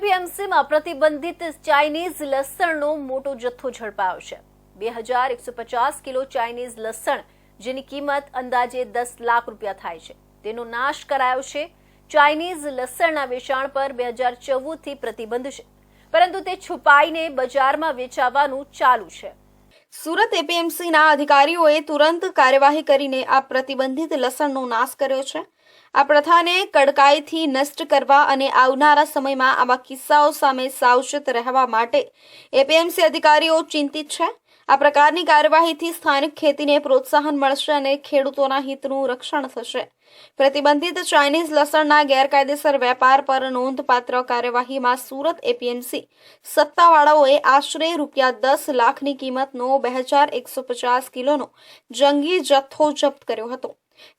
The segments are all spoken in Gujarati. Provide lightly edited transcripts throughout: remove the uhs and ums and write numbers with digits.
એપીએમસીમાં પ્રતિબંધિત ચાઇનીઝ લસણનો મોટો જથ્થો ઝડપાયો છે। 2150 કિલો ચાઇનીઝ લસણ, જેની કિંમત અંદાજે 10 લાખ રૂપિયા થાય છે, તેનો નાશ કરાયો છે। ચાઇનીઝ લસણના વેચાણ પર 2014 થી પ્રતિબંધ છે, પરંતુ તે છુપાઈને બજારમાં વેચાવાનું ચાલુ છે। સુરત એપીએમસીના અધિકારીઓએ તુરંત કાર્યવાહી કરીને આ પ્રતિબંધિત લસણનો નાશ કર્યો છે। આ પ્રથાને કડકાઈથી નષ્ટ કરવા અને આવનારા સમયમાં આવા કિસ્સાઓ સામે સાવચેત રહેવા માટે એપીએમસી અધિકારીઓ ચિંતિત છે। આ પ્રકારની કાર્યવાહીથી સ્થાનિક ખેતીને પ્રોત્સાહન મળશે અને ખેડૂતોના હિતનું રક્ષણ થશે। પ્રતિબંધિત ચાઇનીઝ લસણના ગેરકાયદેસર વેપાર પર નોંધપાત્ર કાર્યવાહીમાં સુરત એપીએમસી સત્તાવાળાઓએ આશરે ₹10 લાખની કિંમતનો 2150 કિલોનો જંગી જથ્થો જપ્ત કર્યો હતો।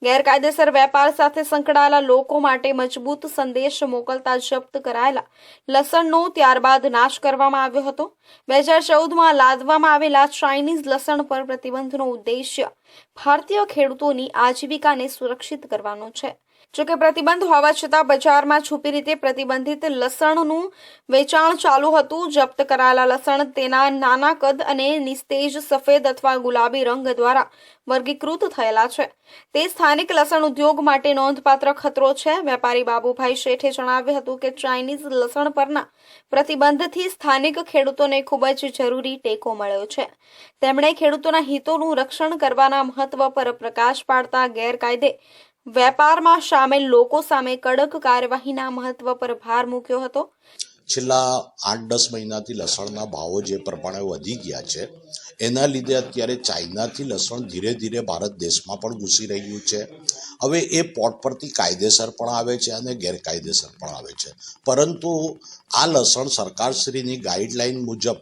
ગેરકાયદેસર વેપાર સાથે સંકળાયેલા લોકો માટે મજબૂત સંદેશ મોકલતા જપ્ત કરાયેલા લસણનો ત્યારબાદ નાશ કરવામાં આવ્યો હતો। 2014માં લાદવામાં આવેલા ચાઇનીઝ લસણ પર પ્રતિબંધનો ઉદ્દેશ્ય ભારતીય ખેડૂતોની આજીવિકાને સુરક્ષિત કરવાનો છે। જોકે પ્રતિબંધ હોવા છતાં બજારમાં છુપી રીતે પ્રતિબંધિત લસણનું વેચાણ ચાલુ હતું। જપ્ત કરાયેલા લસણ તેના નાના કદ અને નિસ્તેજ સફેદ અથવા ગુલાબી રંગ દ્વારા વર્ગીકૃત થયેલા છે। તે સ્થાનિક લસણ ઉદ્યોગ માટે નોંધપાત્ર ખતરો છે। વેપારી બાબુભાઈ શેઠે જણાવ્યું હતું કે ચાઇનીઝ લસણ પરના પ્રતિબંધથી સ્થાનિક ખેડૂતોને ખૂબ જ જરૂરી ટેકો મળ્યો છે। તેમણે ખેડૂતોના હિતોનું રક્ષણ કરવાના મહત્વ પર પ્રકાશ પાડતા ગેરકાયદે વેપારમાં સામેલ લોકો સામે કડક કાર્યવાહીના મહત્વ પર ભાર મૂક્યો હતો। છેલ્લા 8-10 મહિનાથી લસણના ભાવો જે પ્રમાણે વધી ગયા છે, એના લીધે અત્યારે ચાઇનાથી લસણ ધીરે ધીરે ભારત દેશમાં પણ ઘૂસી રહ્યું છે। હવે એ પોર્ટ પરથી કાયદેસર પણ આવે છે અને ગેરકાયદેસર પણ આવે છે, પરંતુ આ લસણ સરકારશ્રીની ગાઈડલાઈન મુજબ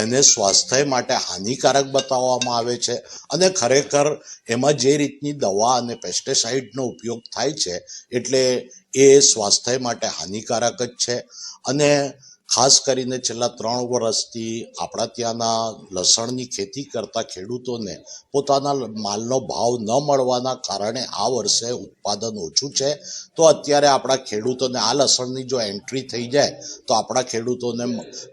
એને સ્વાસ્થ્ય માટે હાનિકારક બતાવવામાં આવે છે અને ખરેખર એમાં જે રીતની દવા અને પેસ્ટિસાઇડનો ઉપયોગ થાય છે, એટલે એ સ્વાસ્થ્ય માટે હાનિકારક જ છે। અને ખાસ કરીને છેલ્લા 3 વર્ષથી આપણા ત્યાંના લસણની ખેતી કરતા ખેડૂતોને પોતાના માલનો ભાવ ન મળવાના કારણે આ વર્ષે ઉત્પાદન ઓછું છે। તો અત્યારે આપણા ખેડૂતોને આ લસણની જો એન્ટ્રી થઈ જાય તો આપણા ખેડૂતોને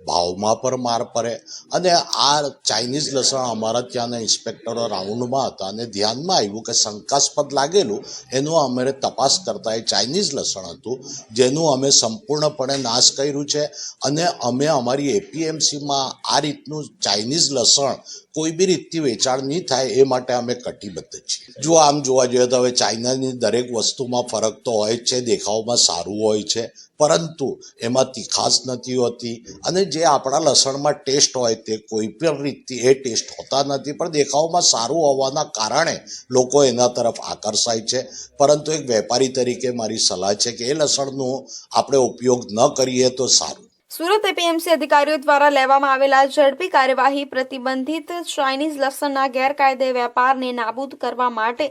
ભાવમાં પણ માર પડે। અને આ ચાઇનીઝ લસણ અમારા ત્યાંના ઇન્સ્પેક્ટરો રાઉન્ડમાં હતા અને ધ્યાનમાં આવ્યું કે શંકાસ્પદ લાગેલું, એનું અમે તપાસ કરતા એ ચાઇનીઝ લસણ હતું, જેનું અમે સંપૂર્ણપણે નાશ કર્યું છે। અને અમે અમારી એપીએમસીમાં આ રીતનું ચાઇનીઝ લસણ કોઈ બી રીતથી વેચાણ નહીં થાય એ માટે અમે કટિબદ્ધ છીએ। જો આમ જોવા જોઈએ તો હવે ચાઇનાની દરેક વસ્તુમાં ફરક તો હોય જ છે, દેખાવમાં સારું હોય છે, પરંતુ એમાં તીખાશ નથી હોતી અને જે આપણા લસણમાં ટેસ્ટ હોય તે કોઈ પણ રીતથી એ ટેસ્ટ હોતા નથી, પણ દેખાવમાં સારું હોવાના કારણે લોકો એના તરફ આકર્ષાય છે। પરંતુ એક વેપારી તરીકે મારી સલાહ છે કે એ લસણનો આપણે ઉપયોગ ન કરીએ તો સારું। સુરત એપીએમસી અધિકારીઓ દ્વારા લેવામાં આવેલા ઝડપી કાર્યવાહી પ્રતિબંધિત ચાઇનીઝ લસણના ગેરકાયદે વેપારને નાબૂદ કરવા માટે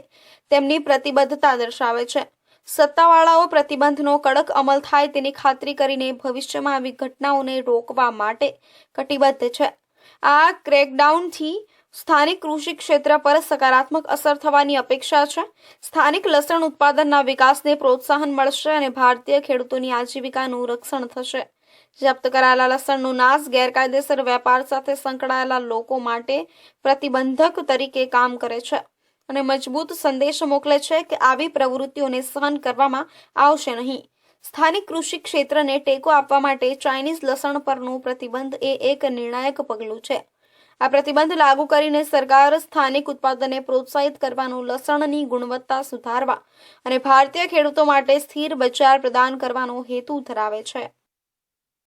તેમની પ્રતિબદ્ધતા દર્શાવે છે। સત્તાવાળાઓ પ્રતિબંધનો કડક અમલ થાય તેની ખાતરી કરીને ભવિષ્યમાં આવી ઘટનાઓને રોકવા માટે કટિબદ્ધ છે। આ ક્રેકડાઉનથી સ્થાનિક કૃષિ ક્ષેત્ર પર સકારાત્મક અસર થવાની અપેક્ષા છે। સ્થાનિક લસણ ઉત્પાદનના વિકાસને પ્રોત્સાહન મળશે અને ભારતીય ખેડૂતોની આજીવિકાનું રક્ષણ થશે। જપ્ત કરાયેલા લસણનો નાશ ગેરકાયદેસર વેપાર સાથે સંકળાયેલા લોકો માટે પ્રતિબંધક તરીકે કામ કરે છે અને મજબૂત સંદેશ મોકલે છે કે આવી પ્રવૃત્તિઓને સહન કરવામાં આવશે નહીં। સ્થાનિક કૃષિ ક્ષેત્રને ટેકો આપવા માટે ચાઇનીઝ લસણ પરનું પ્રતિબંધ એ એક નિર્ણાયક પગલું છે। આ પ્રતિબંધ લાગુ કરીને સરકાર સ્થાનિક ઉત્પાદનને પ્રોત્સાહિત કરવાનું, લસણની ગુણવત્તા સુધારવા અને ભારતીય ખેડૂતો માટે સ્થિર બજાર પ્રદાન કરવાનો હેતુ ધરાવે છે।